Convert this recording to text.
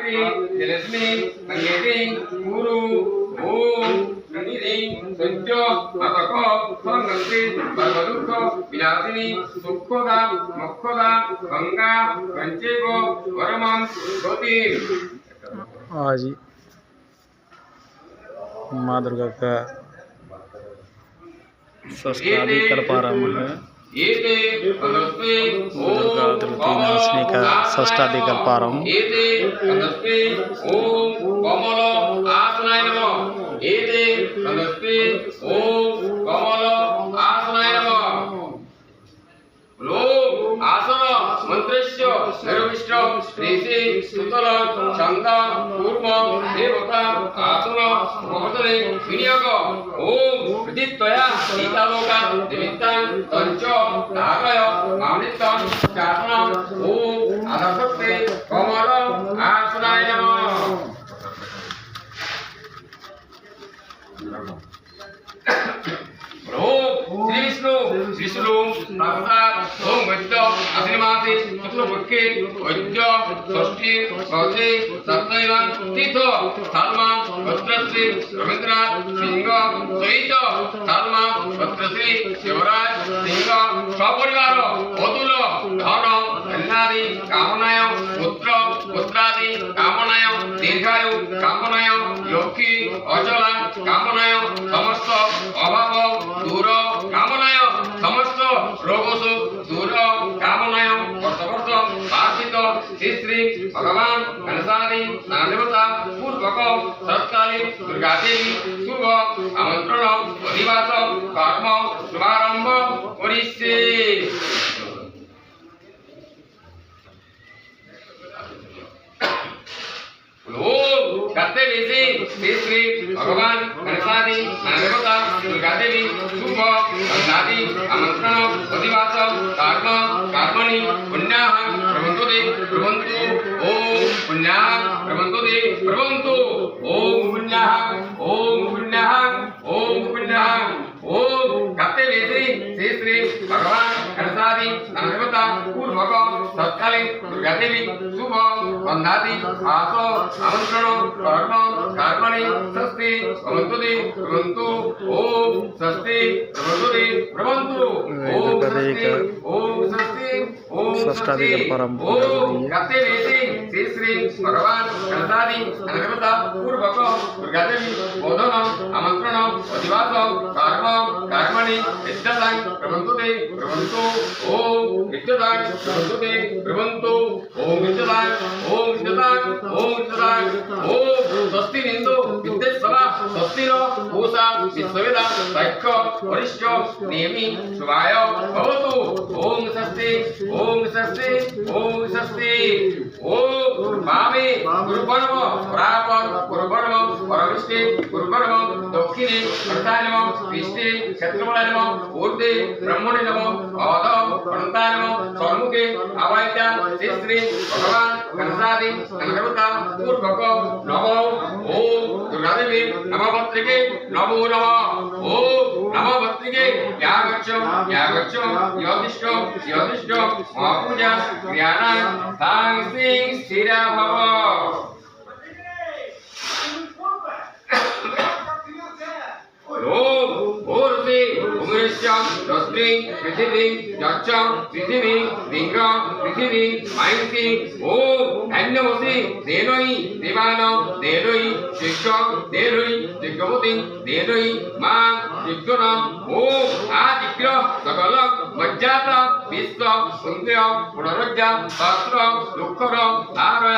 सावित्री जलस्मी मंगेती गुरु ओम निधि सत्य मतक संगंत्री सर्वदुख विनाशिनी सुखदा मोक्षदा गंगा पंचेव परमं ज्योति। आज माँ दुर्गा का षष्ठादि कल्पारंभ है। दुर्गा द्वितीय नाशनी का षष्ठादि कल्पारंभ। मंत्रस्य निर्विष्ट ऋषि सुतल छंद कूर्म देवता आसन महतने विनियोग ओम प्रदीप्तया सीतालोका दिवितां तंच नागय मामृतं चासनं ओम आदर्शक्ते कमल आसनाय नमः। श्री विष्णु प्रसाद ओम वैद्य अश्विनी शुक्लपक्षे वैद्य षष्ठी भवते सप्तैव तीर्थ सालमा भद्रश्री रवींद्रनाथ सिंह सहित सालमा भद्रश्री शिवराज सिंह सपरिवार अतुल धन धन्यादि कामनाय पुत्र पुत्रादि कामनाय दीर्घायु कामनाय लक्ष्मी अचला कामनाय समस्त अभाव दूर कामनाय समस्त रोगसु दूर कामनाय वर्ष आर्थिक श्री श्री भगवान गणेशादि देवता पूर्वक सत्कालीन दुर्गा देवी शुभ आमंत्रण अधिवास कर्म शुभारंभ करिष्ये। करते बेसी श्री श्री भगवान गणेशादि देवता दुर्गा देवी शुभ आदि आमंत्रण अधिवास कर्म कर्मणि पुण्याः प्रभवन्तु दे प्रभवन्तु ओम पुण्याः प्रभवन्तु दे प्रभवन्तु ओम पुण्याः ओम पुण्याः ओम पुण्याः ओम करते बेसी श्री श्री भगवान गणेशादि देवता पूर्वक सत्कालीन दुर्गा देवी शुभ बंधादि आसो आमंत्रण कर्म कर्मणि स्वस्ति भवन्तु भवन्तु ओम स्वस्ति भवन्तु भवन्तु ओम स्वस्ति ओम षष्ठादि कल्पारंभ। करते बेसी श्री श्री भगवान गणेशादि देवता पूर्वक दुर्गा देवी बोधन आमंत्रण अधिवास कर्म कर्मणि इष्टदां प्रभवन्तु प्रभवन्तु ओम इष्टदां प्रभवन्तु प्रभवन्तु ओम इष्टदां ओम इष्टदां ओम इष्टदां ओम स्वस्ति निंदो विद्येश्वरा स्वस्तिनो पूषा विश्ववेदा साक्ष्य वरिष्ठ नेमि शुभाय भवतु ओम स्वस्ति ओम स्वस्ति ओम स्वस्ति ओम वामे गुरुवर्म प्रापर गुरुवर्म परविष्टे गुरुवर्म दक्षिणे अर्थाय नमः विष्टे क्षेत्रफलाय नमः ऊर्ध्वे ब्रह्मणे नमः अधः अनन्ताय नमः सम्मुखे अवायत्या श्री श्री भगवान गणेशादि देवता पूर्वक नमो ओम दुर्गा देवी नमः भद्रिके नमो नमः ओम नमः भद्रिके यागच्छ योदिष्ट महापूजा ज्ञाना तां सिंह स्थिरा भव। पृथ्वी यच्च पृथ्वी लिंग पृथ्वी मायसी ओम धन्यमसि देनोई देवान देनोई शिष्य देनोई जिज्ञमति देनोई मां जिज्ञन ओम आदिक्र सकल मज्जात विश्व सुंदर पुनरुज्जा सहस्र दुःखर आरय